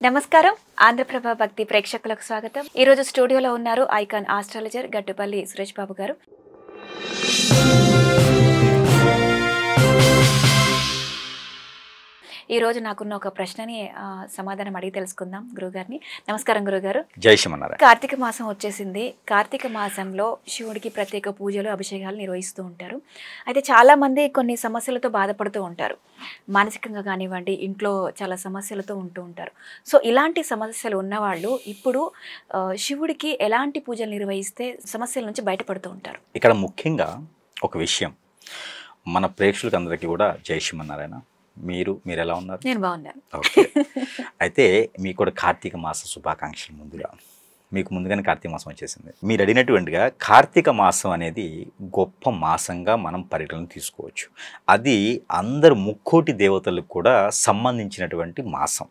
నమస్కారం ఆంధ్రప్రభ భక్తి ప్రేక్షకులకు స్వాగతం. ఈ రోజు స్టూడియోలో ఉన్నారు ఐకాన్ ఆస్ట్రాలజర్ గట్టుపల్లి సురేష్ బాబు గారు. ఈ రోజు నాకున్న ఒక ప్రశ్నని సమాధానం అడిగి తెలుసుకుందాం గురుగారిని. నమస్కారం గురుగారు. జై శ్రీమన్నారాయణ. కార్తీక మాసం వచ్చేసింది. కార్తీక మాసంలో శివుడికి ప్రత్యేక పూజలు అభిషేకాలు నిర్వహిస్తూ ఉంటారు. అయితే చాలా మంది కొన్ని సమస్యలతో బాధపడుతూ ఉంటారు. మానసికంగా కానివ్వండి, ఇంట్లో చాలా సమస్యలతో ఉంటూ ఉంటారు. సో ఇలాంటి సమస్యలు ఉన్నవాళ్ళు ఇప్పుడు శివుడికి ఎలాంటి పూజలు నిర్వహిస్తే సమస్యల నుంచి బయటపడుతూ ఉంటారు? ఇక్కడ ముఖ్యంగా ఒక విషయం, మన ప్రేక్షకులకు అందరికీ కూడా జై శ్రీమన్నారాయణ. మీరు ఎలా ఉన్నారు? నేను బాగున్నాను. ఓకే. అయితే మీకు కూడా కార్తీక మాస శుభాకాంక్షలు. మీకు ముందుగానే కార్తీక మాసం వచ్చేసింది. మీరు అడిగినటువంటిగా కార్తీక మాసం అనేది గొప్ప మాసంగా మనం పరిగణన తీసుకోవచ్చు. అది అందరు ముక్కోటి దేవతలకు కూడా సంబంధించినటువంటి మాసం.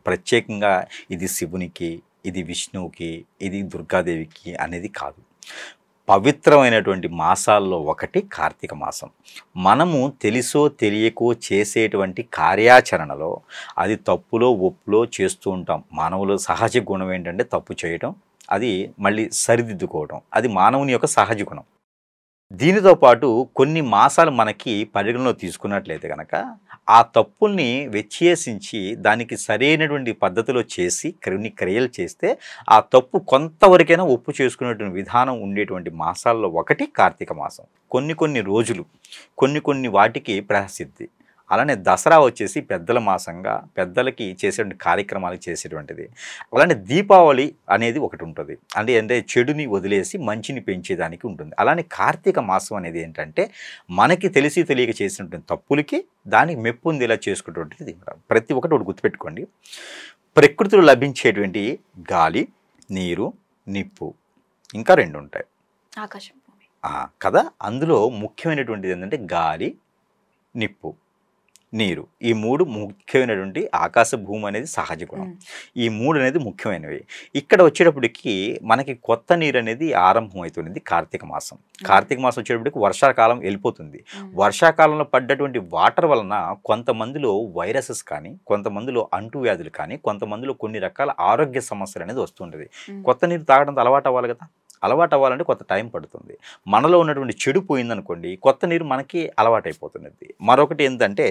ప్రత్యేకంగా ఇది శివునికి, ఇది విష్ణువుకి, ఇది దుర్గాదేవికి అనేది కాదు. పవిత్రమైనటువంటి మాసాల్లో ఒకటి కార్తీక మాసం. మనము తెలుసో తెలియకో చేసేటువంటి కార్యాచరణలో అది తప్పులో ఒప్పులో చేస్తూ ఉంటాం. మానవుల సహజ గుణం ఏంటంటే తప్పు చేయటం, అది మళ్ళీ సరిదిద్దుకోవడం. అది మానవుని యొక్క సహజ గుణం. దీనితో పాటు కొన్ని మాసాలు మనకి పరిగణలో తీసుకున్నట్లయితే కనుక ఆ తప్పుల్ని వెచ్చేసించి దానికి సరైనటువంటి పద్ధతిలో చేసి కొన్ని క్రియలు చేస్తే ఆ తప్పు కొంతవరకైనా ఒప్పు చేసుకునేటువంటి విధానం ఉండేటువంటి మాసాల్లో ఒకటి కార్తీక మాసం. కొన్ని రోజులు కొన్ని వాటికి ప్రసిద్ధి. అలానే దసరా వచ్చేసి పెద్దల మాసంగా పెద్దలకి చేసేటువంటి కార్యక్రమాలు చేసేటువంటిది. అలానే దీపావళి అనేది ఒకటి ఉంటుంది. అంటే చెడుని వదిలేసి మంచిని పెంచేదానికి ఉంటుంది. అలానే కార్తీక మాసం అనేది ఏంటంటే మనకి తెలిసి తెలియక చేసినటువంటి తప్పులకి దానికి మెప్పుందేలా చేసుకునేటువంటిది. ప్రతి ఒక్కటి ఒకటి గుర్తుపెట్టుకోండి. ప్రకృతిలో లభించేటువంటి గాలి, నీరు, నిప్పు, ఇంకా రెండు ఉంటాయి, ఆకాశం, భూమి కదా. అందులో ముఖ్యమైనటువంటిది ఏంటంటే గాలి, నిప్పు, నీరు. ఈ మూడు ముఖ్యమైనటువంటి, ఆకాశ భూమి అనేది సహజ గుణం. ఈ మూడు అనేది ముఖ్యమైనవి. ఇక్కడ వచ్చేటప్పటికి మనకి కొత్త నీరు అనేది ఆరంభం అవుతుంది కార్తీక మాసం. కార్తీక మాసం వచ్చేటప్పటికి వర్షాకాలం వెళ్ళిపోతుంది. వర్షాకాలంలో పడ్డటువంటి వాటర్ వలన కొంతమందిలో వైరసెస్ కానీ, కొంతమందిలో అంటువ్యాధులు కానీ, కొంతమందిలో కొన్ని రకాల ఆరోగ్య సమస్యలు అనేది వస్తుంటుంది. కొత్త నీరు తాగడంతో అలవాటు అవ్వాలి కదా. అలవాటు అవ్వాలంటే కొంత టైం పడుతుంది. మనలో ఉన్నటువంటి చెడు పోయిందనుకోండి, కొత్త నీరు మనకి అలవాటైపోతున్నది. మరొకటి ఏంటంటే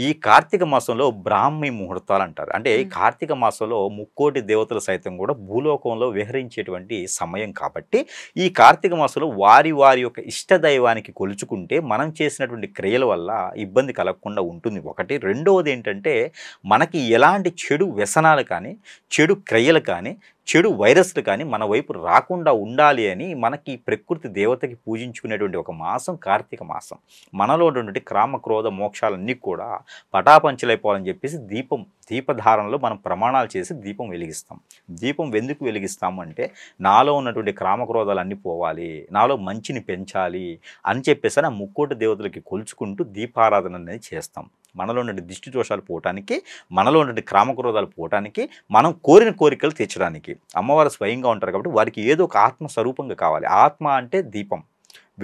ఈ కార్తీక మాసంలో బ్రాహ్మీ ముహూర్తాలు అంటారు. అంటే కార్తీక మాసంలో ముక్కోటి దేవతలు సైతం కూడా భూలోకంలో విహరించేటువంటి సమయం కాబట్టి ఈ కార్తీక మాసంలో వారి యొక్క ఇష్టదైవానికి కొలుచుకుంటే మనం చేసినటువంటి క్రియల వల్ల ఇబ్బంది కలగకుండా ఉంటుంది. ఒకటి. రెండవది ఏంటంటే మనకి ఎలాంటి చెడు వ్యసనాలు కానీ, చెడు క్రియలు కానీ, చెడు వైరస్లు కానీ మన వైపు రాకుండా ఉండాలి అని మనకి ప్రకృతి దేవతకి పూజించుకునేటువంటి ఒక మాసం కార్తీక మాసం. మనలో ఉన్నటువంటి క్రామ క్రోధ మోక్షాలన్నీ కూడా పటాపంచలైపోవాలని చెప్పేసి దీపధారణలో మనం ప్రమాణాలు చేసి దీపం వెలిగిస్తాం. దీపం ఎందుకు వెలిగిస్తాము అంటే నాలో ఉన్నటువంటి క్రామక్రోధాలు అన్నీ పోవాలి, నాలో మంచిని పెంచాలి అని చెప్పేసి ఆ ముక్కోటి దేవతలకి కొలుచుకుంటూ దీపారాధన అనేది చేస్తాం. మనలో ఉన్నటువంటి దిష్టి దోషాలు పోవటానికి, మనలో ఉన్నటువంటి క్రామక్రోధాలు పోవటానికి, మనం కోరిన కోరికలు తీర్చడానికి. అమ్మవారు స్వయంగా ఉంటారు కాబట్టి వారికి ఏదో ఒక ఆత్మస్వరూపంగా కావాలి. ఆత్మ అంటే దీపం,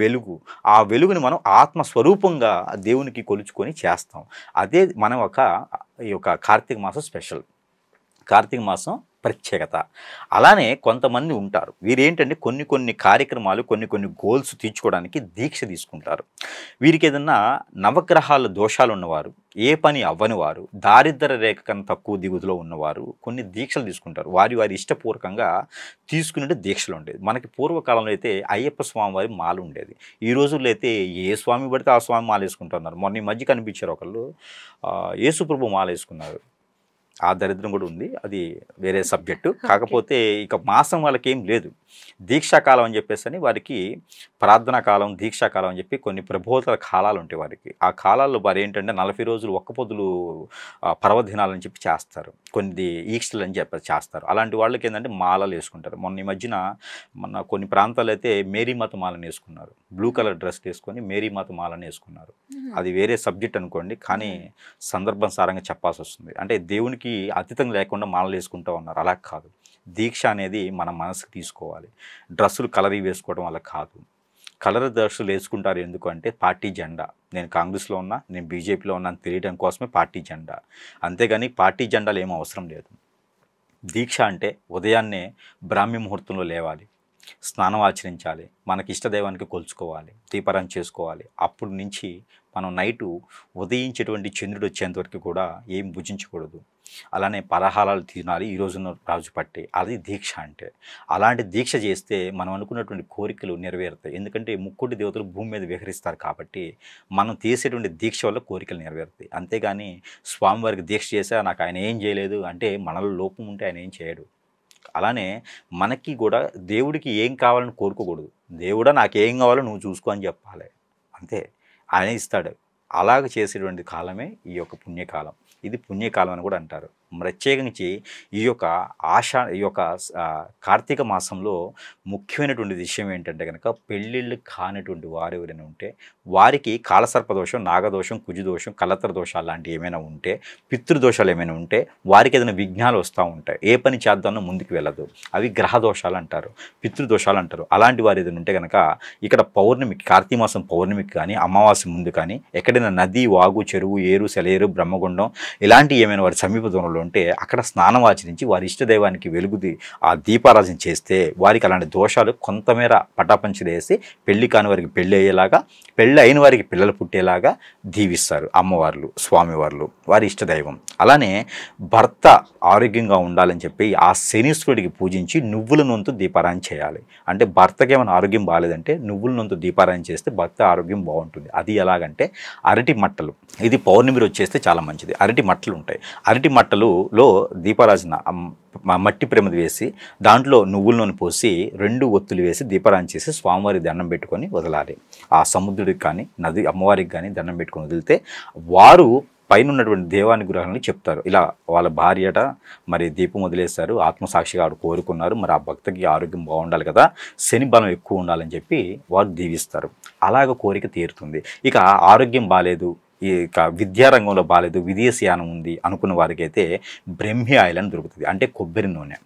వెలుగు. ఆ వెలుగుని మనం ఆత్మస్వరూపంగా దేవునికి కొలుచుకొని చేస్తాం. అదే మనం ఈ యొక్క కార్తీక మాసం స్పెషల్, కార్తీక మాసం ప్రత్యేకత. అలానే కొంతమంది ఉంటారు, వీరేంటంటే కొన్ని కార్యక్రమాలు, కొన్ని గోల్స్ తీర్చుకోవడానికి దీక్ష తీసుకుంటారు. వీరికి ఏదన్నా నవగ్రహాల దోషాలు ఉన్నవారు, ఏ పని అవ్వని వారు, దారిద్ర్య రేఖ కన్నా తక్కువ దిగుతులో ఉన్నవారు కొన్ని దీక్షలు తీసుకుంటారు. వారి ఇష్టపూర్వకంగా తీసుకునే దీక్షలు ఉండేది. మనకి పూర్వకాలంలో అయితే అయ్యప్ప స్వామి వారి మాల ఉండేది. ఈ రోజుల్లో అయితే ఏ స్వామి పడితే ఆ స్వామి మాల వేసుకుంటున్నారు. మొన్న ఈ మధ్య కనిపించారు ఒకళ్ళు, యేసుప్రభు మాల వేసుకున్నారు. ఆ దరిద్రం కూడా ఉంది, అది వేరే సబ్జెక్టు. కాకపోతే ఇక మాసం వాళ్ళకి ఏం లేదు. దీక్షాకాలం అని చెప్పేసి వారికి ప్రార్థనా కాలం, దీక్షాకాలం అని చెప్పి కొన్ని ప్రబోధన కాలాలు ఉంటాయి వారికి. ఆ కాలాల్లో వారు ఏంటంటే 40 రోజులు ఒక్క పొద్దులు పర్వదినాలని చెప్పి చేస్తారు, కొన్ని ఈక్షలు అని చెప్పి చేస్తారు. అలాంటి వాళ్ళకి ఏంటంటే మాలలు వేసుకుంటారు. మొన్న ఈ మధ్యన కొన్ని ప్రాంతాలు అయితే మేరీమాత మాలని వేసుకున్నారు. బ్లూ కలర్ డ్రెస్ వేసుకొని మేరీమాత మాలని వేసుకున్నారు. అది వేరే సబ్జెక్ట్ అనుకోండి, కానీ సందర్భం సారంగా చెప్పాల్సి వస్తుంది. అంటే దేవునికి అతీతం లేకుండా మాలలు వేసుకుంటూ ఉన్నారు. అలా కాదు. దీక్ష అనేది మన మనసుకు తీసుకోవాలి. డ్రెస్సులు కలర్ వేసుకోవడం వల్ల కాదు. కలర్ డ్రెస్సులు వేసుకుంటారు ఎందుకు అంటే పార్టీ జెండా. నేను కాంగ్రెస్లో ఉన్నా, నేను బీజేపీలో ఉన్నా అని తెలియడం కోసమే పార్టీ జెండా. అంతేగాని పార్టీ జెండాలు ఏం అవసరం లేదు. దీక్ష అంటే ఉదయాన్నే బ్రాహ్మీ ముహూర్తంలో లేవాలి, స్నానం ఆచరించాలి, మనకి ఇష్టదైవానికి కొలుచుకోవాలి, దీపారాధన చేసుకోవాలి. అప్పుడు నుంచి మనం నైటు ఉదయించేటువంటి చంద్రుడు వచ్చేంత వరకు కూడా ఏం భుజించకూడదు. అలానే పలహారాలు తినాలి ఈ రోజున రాజు పట్టి. అది దీక్ష అంటే. అలాంటి దీక్ష చేస్తే మనం అనుకున్నటువంటి కోరికలు నెరవేరుతాయి. ఎందుకంటే ముక్కోటి దేవతలు భూమి మీద విహరిస్తారు కాబట్టి మనం చేసేటువంటి దీక్ష వల్ల కోరికలు నెరవేరుతాయి. అంతేగాని స్వామివారికి దీక్ష చేశా నాకు ఆయన ఏం చేయలేదు అంటే మనలో లోపం ఉంటే ఆయన ఏం చేయడు. అలానే మనకి కూడా దేవుడికి ఏం కావాలని కోరుకోకూడదు. దేవుడా నాకేం కావాలో నువ్వు చూసుకో అని చెప్పాలి. అంతే, ఆయన ఇస్తాడు. అలాగ చేసేటువంటి కాలమే ఈ యొక్క పుణ్యకాలం. ఇది పుణ్యకాలం అని కూడా అంటారు. ప్రత్యేకించి ఈ యొక్క కార్తీక మాసంలో ముఖ్యమైనటువంటి విషయం ఏంటంటే కనుక పెళ్ళిళ్ళు కానిటువంటి వారు ఎవరైనా ఉంటే వారికి కాలసర్పదోషం, నాగదోషం, కుజుదోషం, కలత్ర దోషాలు లాంటివి ఏమైనా ఉంటే, పితృదోషాలు ఏమైనా ఉంటే వారికి ఏదైనా విఘ్నాలు వస్తూ ఉంటాయి. ఏ పని చేద్దామో ముందుకు వెళ్ళదు. అవి గ్రహ దోషాలు అంటారు, పితృదోషాలు అంటారు. అలాంటి వారు ఏదైనా ఉంటే కనుక ఇక్కడ పౌర్ణమికి, కార్తీక మాసం పౌర్ణమికి కానీ అమావాస్య ముందు కానీ ఎక్కడైనా నది, వాగు, చెరువు, ఏరు, సెలయేరు, బ్రహ్మగుండం ఇలాంటి ఏమైనా వారి సమీప దూరంలో ఉంటే అక్కడ స్నానం ఆచరించి వారి ఇష్టదైవానికి వెలుగుది ఆ దీపారాధన చేస్తే వారికి అలాంటి దోషాలు కొంతమేర పటాపంచలేసి పెళ్లి కాని వారికి పెళ్ళి అయ్యేలాగా, పెళ్ళి అయిన వారికి పిల్లలు పుట్టేలాగా దీవిస్తారు అమ్మవార్లు, స్వామివార్లు, వారి ఇష్టదైవం. అలానే భర్త ఆరోగ్యంగా ఉండాలని చెప్పి ఆ శనీశ్వరుడికి పూజించి నువ్వుల నూనెతో దీపారాధన చేయాలి. అంటే భర్తకి ఏమైనా ఆరోగ్యం బాగాలేదంటే నువ్వుల నూనెతో దీపారాధన చేస్తే భర్త ఆరోగ్యం బాగుంటుంది. అది ఎలాగంటే అరటి మట్టలు, ఇది పౌర్ణమి రోజు చేస్తే చాలా మంచిది. అరటి మట్టలు ఉంటాయి, అరటి మట్టలులో దీపారాజన మట్టి ప్రమిది వేసి దాంట్లో నువ్వుల నూనె పోసి 2 ఒత్తులు వేసి దీపారాధన చేసి స్వామివారికి దండం పెట్టుకొని వదలాలి. ఆ సముద్రుడికి కానీ నది అమ్మవారికి కానీ దండం పెట్టుకొని వదిలితే వారు పైన ఉన్నటువంటి దేవానుగ్రహాన్ని చెప్తారు. ఇలా వాళ్ళ భార్యట మరి దీపం వదిలేశారు, ఆత్మసాక్షిగా ఆవిడ కోరుకున్నారు, మరి ఆ భక్తికి ఆరోగ్యం బాగుండాలి కదా, శని బలం ఎక్కువ ఉండాలని చెప్పి వారు దీవిస్తారు. అలాగ కోరిక తీరుతుంది. ఇక ఆరోగ్యం బాగాలేదు, ఇక విద్యారంగంలో బాగాలేదు, విదేశీయానం ఉంది అనుకున్న వారికి అయితే బ్రహ్మి ఆయిల్ అని దొరుకుతుంది. అంటే కొబ్బరి నూనె.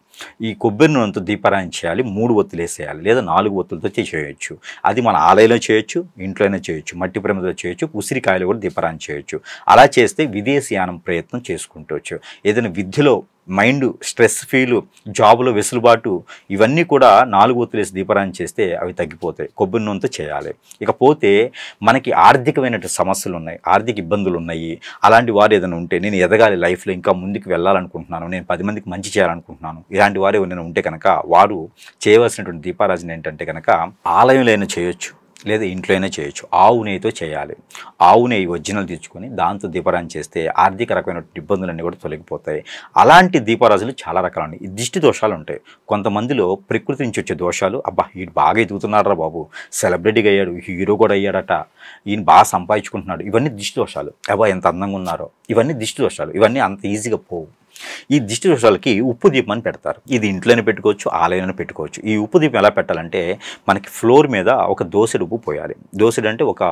ఈ కొబ్బరి నూనెతో దీపారాధన చేయాలి. 3 ఒత్తులు వేసేయాలి లేదా 4 ఒత్తులతో చేయొచ్చు. అది మన ఆలయంలో చేయొచ్చు, ఇంట్లోనే చేయొచ్చు, మట్టి ప్రమిదలో చేయొచ్చు, ఉసిరికాయలు కూడా దీపారాధన చేయొచ్చు. అలా చేస్తే విదేశీయానం ప్రయత్నం చేసుకుంటవచ్చు. ఏదైనా విద్యలో మైండ్ స్ట్రెస్ ఫీలు, జాబులో వెసులుబాటు, ఇవన్నీ కూడా 4 ఒత్తులు వేసి దీపారాధన చేస్తే అవి తగ్గిపోతాయి. కొబ్బరి నూనెతో చేయాలి. ఇకపోతే మనకి ఆర్థికమైనటువంటి సమస్యలు ఉన్నాయి, ఆర్థిక ఇబ్బందులు ఉన్నాయి. అలాంటి వారు ఏదైనా ఉంటే నేను ఎదగాలి లైఫ్లో, ఇంకా ముందుకు వెళ్ళాలనుకుంటున్నాను, నేను 10 మందికి మంచి చేయాలనుకుంటున్నాను, ఇలాంటి వారు ఏమైనా ఉంటే కనుక వారు చేయవలసినటువంటి దీపారాధన ఏంటంటే కనుక ఆలయంలో అయినా చేయొచ్చు లేదా ఇంట్లో అయినా చేయొచ్చు. ఆవు నెయ్యితో చేయాలి. ఆవు నెయ్యి ఒరిజినల్ తెచ్చుకొని దాంతో దీపారాధన చేస్తే ఆర్థిక రకమైన ఇబ్బందులన్నీ కూడా తొలగిపోతాయి. అలాంటి దీపారాధనలు చాలా రకాలు ఉన్నాయి. దిష్టి దోషాలు ఉంటాయి. కొంతమందిలో ప్రకృతి నుంచి వచ్చే దోషాలు, అబ్బా ఈయన బాగా ఎదుగుతున్నారా బాబు, సెలబ్రిటీగా అయ్యాడు, హీరో కూడా అయ్యాడట, ఈయన బాగా సంపాదించుకుంటున్నాడు, ఇవన్నీ దిష్టి దోషాలు. అబ్బా ఎంత అందంగా ఉన్నారో, ఇవన్నీ దిష్టి దోషాలు. ఇవన్నీ అంత ఈజీగా పోవు. ఈ దిష్టి దోషాలకి ఉప్పు దీపం అని పెడతారు. ఇది ఇంట్లోనే పెట్టుకోవచ్చు, ఆలయంలో పెట్టుకోవచ్చు. ఈ ఉప్పు దీపం ఎలా పెట్టాలంటే మనకి ఫ్లోర్ మీద ఒక దోసెడు ఉప్పు పోయాలి. దోసెడు అంటే ఒక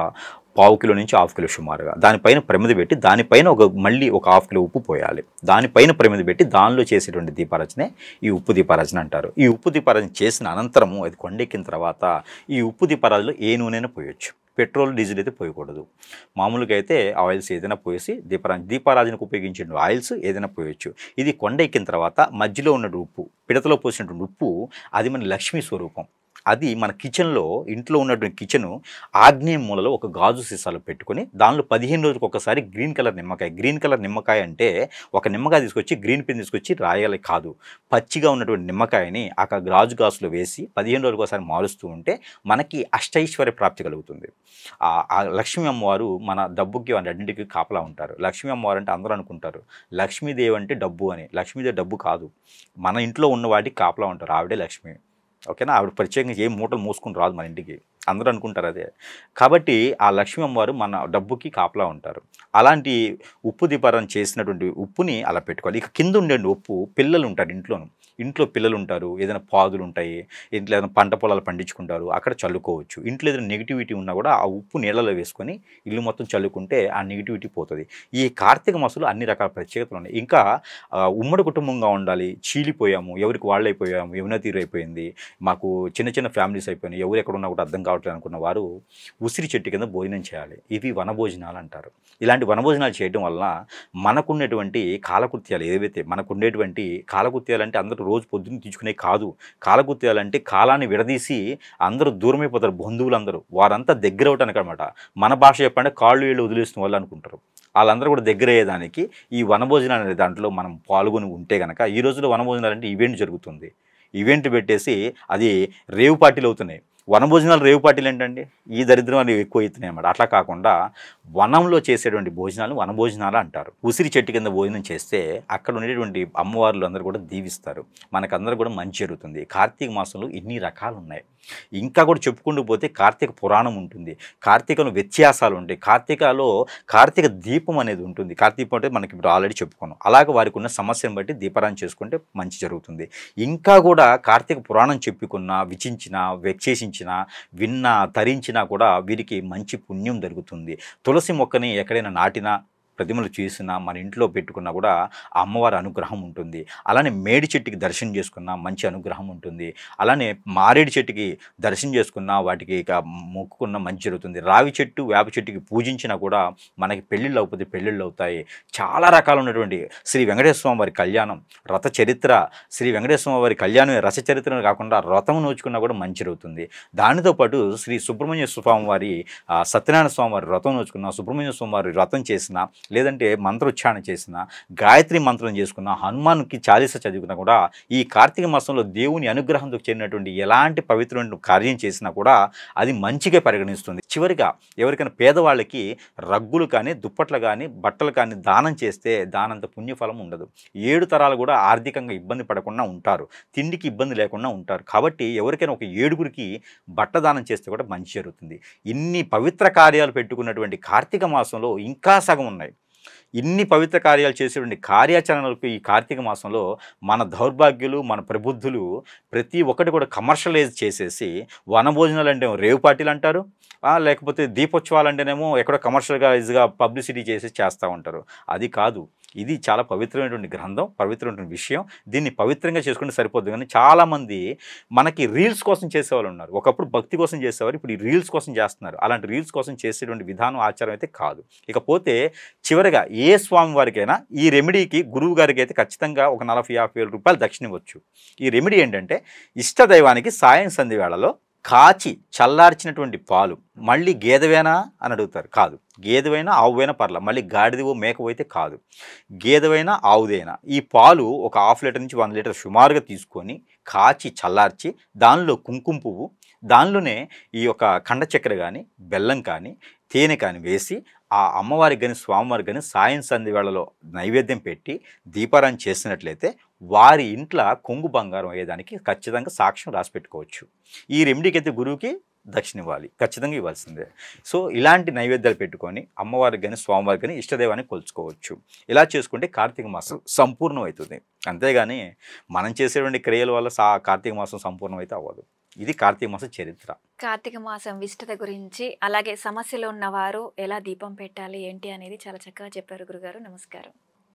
1/2 కిలో నుంచి 1/2 కిలో సుమారుగా. దానిపైన ప్రమిద పెట్టి దానిపైన మళ్ళీ ఒక 1/2 కిలో ఉప్పు పోయాలి. దానిపైన ప్రమిద పెట్టి దానిలో చేసేటువంటి దీపారాధనే ఈ ఉప్పు దీపారాధన అంటారు. ఈ ఉప్పు దీపారాధన చేసిన అనంతరము అది కొండెక్కిన తర్వాత ఈ ఉప్పు దీపారాధనలో ఏ నూనెైనా పోయొచ్చు. పెట్రోల్, డీజిల్ అయితే పోయకూడదు. మామూలుగా అయితే ఆయిల్స్ ఏదైనా పోసి దీపారాధనకు ఉపయోగించే ఆయిల్స్ ఏదైనా పోయొచ్చు. ఇది కొండ ఎక్కిన తర్వాత మధ్యలో ఉన్నటువంటి ఉప్పు, పిడతలో పోసినటువంటి ఉప్పు, అది మన లక్ష్మీ స్వరూపం. అది మన కిచెన్లో, ఇంట్లో ఉన్నటువంటి కిచెను ఆగ్నేయ మూలలో ఒక గాజు సీసాలో పెట్టుకొని దానిలో 15 రోజులకు ఒకసారి గ్రీన్ కలర్ నిమ్మకాయ. గ్రీన్ కలర్ నిమ్మకాయ అంటే ఒక నిమ్మకాయ తీసుకొచ్చి గ్రీన్ పెన్ తీసుకొచ్చి రాయాలి కాదు, పచ్చిగా ఉన్నటువంటి నిమ్మకాయని ఆ గాజు గ్లాసులో వేసి 15 రోజులకు ఒకసారి మారుస్తూ ఉంటే మనకి అష్టైశ్వర్య ప్రాప్తి కలుగుతుంది. ఆ లక్ష్మీ అమ్మవారు మన డబ్బుకి అన్నింటికి కాపలా ఉంటారు. లక్ష్మీ అమ్మవారు అంటే అందరూ అనుకుంటారు లక్ష్మీదేవి అంటే డబ్బు అని. లక్ష్మీదేవి డబ్బు కాదు, మన ఇంట్లో ఉన్న వాటికి కాపలా ఉంటారు. ఆవిడే లక్ష్మి. ఓకేనా? ఆవిడ ప్రత్యేకంగా ఏం మూటలు మోసుకుని రాదు మన ఇంటికి, అందరూ అనుకుంటారు అదే. కాబట్టి ఆ లక్ష్మీ అమ్మవారు మన డబ్బుకి కాపలా ఉంటారు. అలాంటి ఉప్పు దీపారాధన చేసినటువంటి ఉప్పుని అలా పెట్టుకోవాలి. ఇక కింద ఉండే ఉప్పు, పిల్లలు ఉంటారు ఇంట్లో పిల్లలు ఉంటారు, ఏదైనా పాదులు ఉంటాయి, ఇంట్లో ఏదైనా పంట పొలాలు పండించుకుంటారు, అక్కడ చల్లుకోవచ్చు. ఇంట్లో ఏదైనా నెగిటివిటీ ఉన్నా కూడా ఆ ఉప్పు నీళ్ళలో వేసుకొని ఇల్లు మొత్తం చల్లుకుంటే ఆ నెగిటివిటీ పోతుంది. ఈ కార్తీక మాసంలో అన్ని రకాల ప్రత్యేకతలు ఉన్నాయి. ఇంకా ఉమ్మడి కుటుంబంగా ఉండాలి, చీలిపోయాము, ఎవరికి వాళ్ళైపోయాము, యమునా తీరు అయిపోయింది, మాకు చిన్న చిన్న ఫ్యామిలీస్ అయిపోయినాయి, ఎవరు ఎక్కడ ఉన్నా కూడా అర్థం కావడం రావట్లేదు అనుకున్న వారు ఉసిరి చెట్టు కింద భోజనం చేయాలి. ఇవి వనభోజనాలు అంటారు. ఇలాంటి వనభోజనాలు చేయడం వల్ల మనకున్నటువంటి కాలకృత్యాలు ఏవైతే మనకుండేటువంటి కాలకృత్యాలు అంటే అందరూ రోజు పొద్దున్న తీసుకునే కాదు. కాలకృత్యాలు అంటే కాలాన్ని విడదీసి అందరూ దూరమైపోతారు. బంధువులందరూ వారంతా దగ్గర అవటానికి అనమాట. మన భాష చెప్పంటే కాళ్ళు వీళ్ళు వదిలేస్తున్న వాళ్ళు అనుకుంటారు. వాళ్ళందరూ కూడా దగ్గర అయ్యేదానికి ఈ వనభోజనాలు అనే దాంట్లో మనం పాల్గొని ఉంటే కనుక, ఈ రోజుల్లో వనభోజనాలు అంటే ఈవెంట్ జరుగుతుంది. ఈవెంట్ పెట్టేసి అది రేవు పార్టీలు అవుతున్నాయి. వనభోజనాలు రేవు పార్టీలు ఏంటండి? ఈ దరిద్రం అనేవి ఎక్కువ అవుతున్నాయి అన్నమాట. అట్లా కాకుండా వనంలో చేసేటువంటి భోజనాలు వనభోజనాలు అంటారు. ఉసిరి చెట్టు కింద భోజనం చేస్తే అక్కడ ఉండేటువంటి అమ్మవార్లు అందరూ కూడా దీవిస్తారు. మనకందరూ కూడా మంచి జరుగుతుంది. కార్తీక మాసంలో ఇన్ని రకాలు ఉన్నాయి. ఇంకా కూడా చెప్పుకుంటూ పోతే కార్తీక పురాణం ఉంటుంది. కార్తీకలో వ్యత్యాసాలు ఉంటాయి. కార్తీక దీపం అనేది ఉంటుంది. కార్తీకం అంటే మనకి ఇప్పుడు ఆల్రెడీ చెప్పుకున్నాం. అలాగే వారికి ఉన్న సమస్యను బట్టి దీపారాయణ చేసుకుంటే మంచి జరుగుతుంది. ఇంకా కూడా కార్తీక పురాణం చెప్పుకున్నా, విచించినా, విశ్లేషించినా, విన్నా, తరించినా కూడా వీరికి మంచి పుణ్యం దొరుకుతుంది. తులసి మొక్కని ఎక్కడైనా నాటినా, ప్రతిమలు చేసినా, మన ఇంట్లో పెట్టుకున్నా కూడా ఆ అమ్మవారి అనుగ్రహం ఉంటుంది. అలానే మేడి చెట్టుకి దర్శనం చేసుకున్నా మంచి అనుగ్రహం ఉంటుంది. అలానే మారేడు చెట్టుకి దర్శనం చేసుకున్నా, వాటికి ఇక మొక్కుకున్న మంచి జరుగుతుంది. రావి చెట్టు, వేప చెట్టుకి పూజించినా కూడా మనకి పెళ్ళిళ్ళు అవుతుంది, పెళ్ళిళ్ళు అవుతాయి. చాలా రకాలు ఉన్నటువంటి శ్రీ వెంకటేశ్వర స్వామి వారి కళ్యాణం, రథ చరిత్ర, శ్రీ వెంకటేశ్వర స్వామి వారి కళ్యాణం రస చరిత్రను కాకుండా రథం నోచుకున్నా కూడా మంచి జరుగుతుంది. దానితో పాటు శ్రీ సుబ్రహ్మణ్య స్వామి వారి సత్యనారాయణ స్వామి వారి వ్రతం నోచుకున్న, సుబ్రహ్మణ్య స్వామి వారి వ్రతం చేసిన, లేదంటే మంత్రోచ్చారణ చేసిన, గాయత్రి మంత్రం చేసుకున్న, హనుమాన్కి చాలీస చదువుకున్నా కూడా ఈ కార్తీక మాసంలో దేవుని అనుగ్రహంతో చేరినటువంటి ఎలాంటి పవిత్రమైన కార్యం చేసినా కూడా అది మంచిగా పరిగణిస్తుంది. చివరిగా ఎవరికైనా పేదవాళ్ళకి రగ్గులు కానీ, దుప్పట్లు కానీ, బట్టలు కానీ దానం చేస్తే దానంత పుణ్యఫలం ఉండదు. 7 తరాలు కూడా ఆర్థికంగా ఇబ్బంది పడకుండా ఉంటారు, తిండికి ఇబ్బంది లేకుండా ఉంటారు. కాబట్టి ఎవరికైనా ఒక 7గురికి బట్ట దానం చేస్తే కూడా మంచి జరుగుతుంది. ఇన్ని పవిత్ర కార్యాలు పెట్టుకున్నటువంటి కార్తీక మాసంలో ఇంకా సగం ఉన్నాయి. ఇన్ని పవిత్ర కార్యాలు చేసేటువంటి కార్యాచరణలకు ఈ కార్తీక మాసంలో మన దౌర్భాగ్యులు, మన ప్రబుద్ధులు ప్రతి ఒక్కటి కూడా కమర్షియలైజ్ చేసేసి వనభోజనాలు అంటే రేవు పార్టీలు అంటారు, లేకపోతే దీపోత్సవాలు అంటేనేమో ఎక్కడో కమర్షియల్గా పబ్లిసిటీ చేస్తూ ఉంటారు. అది కాదు. ఇది చాలా పవిత్రమైనటువంటి గ్రంథం, పవిత్రమైనటువంటి విషయం. దీన్ని పవిత్రంగా చేసుకుంటే సరిపోద్దు. కానీ చాలామంది మనకి రీల్స్ కోసం చేసేవాళ్ళు ఉన్నారు. ఒకప్పుడు భక్తి కోసం చేసేవారు, ఇప్పుడు ఈ రీల్స్ కోసం చేస్తున్నారు. అలాంటి రీల్స్ కోసం చేసేటువంటి విధానం, ఆచారం అయితే కాదు. ఇకపోతే చివరిగా ఏ స్వామి వారికైనా ఈ రెమెడీకి గురువు గారికి అయితే ఖచ్చితంగా ఒక 40-50 వేల రూపాయలు దక్షిణ ఇవ్వచ్చు. ఈ రెమెడీ ఏంటంటే ఇష్టదైవానికి సాయం సంధి వేళలో కాచి చల్లార్చినటువంటి పాలు, మళ్ళీ గేదెవేనా అని అడుగుతారు. కాదు, గేదెవైనా ఆవువైనా పర్లా, మళ్ళీ గాడిదవో మేకవో అయితే కాదు, గేదెవైనా ఆవుదైనా ఈ పాలు ఒక 1/2 లీటర్ నుంచి 1 లీటర్ సుమారుగా తీసుకొని కాచి చల్లార్చి దానిలో కుంకుమ పువ్వు, దానిలోనే ఈ యొక్క కండ చక్కెర కానీ, బెల్లం కానీ, తేనె కానీ వేసి ఆ అమ్మవారికి కానీ, స్వామివారికి కానీ సాయం సంధి వేళలో నైవేద్యం పెట్టి దీపారాయణ చేసినట్లయితే వారి ఇంట్లో కొంగు బంగారం అయ్యేదానికి ఖచ్చితంగా సాక్ష్యం రాసి పెట్టుకోవచ్చు. ఈ రెమెడీకి అయితే గురువుకి దక్షిణ ఇవ్వాలి, ఖచ్చితంగా ఇవ్వాల్సిందే. సో ఇలాంటి నైవేద్యాలు పెట్టుకొని అమ్మవారికి కానీ, స్వామివారికి కానీ, ఇష్టదైవాన్ని కొలుచుకోవచ్చు. ఇలా చేసుకుంటే కార్తీక మాసం సంపూర్ణం అవుతుంది. అంతేగాని మనం చేసేటువంటి క్రియల వల్ల కార్తీక మాసం సంపూర్ణం అయితే అవ్వదు. ఇది కార్తీక మాసం చరిత్ర. కార్తీక మాసం విశిష్టత గురించి, అలాగే సమస్యలు ఉన్నవారు ఎలా దీపం పెట్టాలి ఏంటి అనేది చాలా చక్కగా చెప్పారు గురుగారు. నమస్కారం.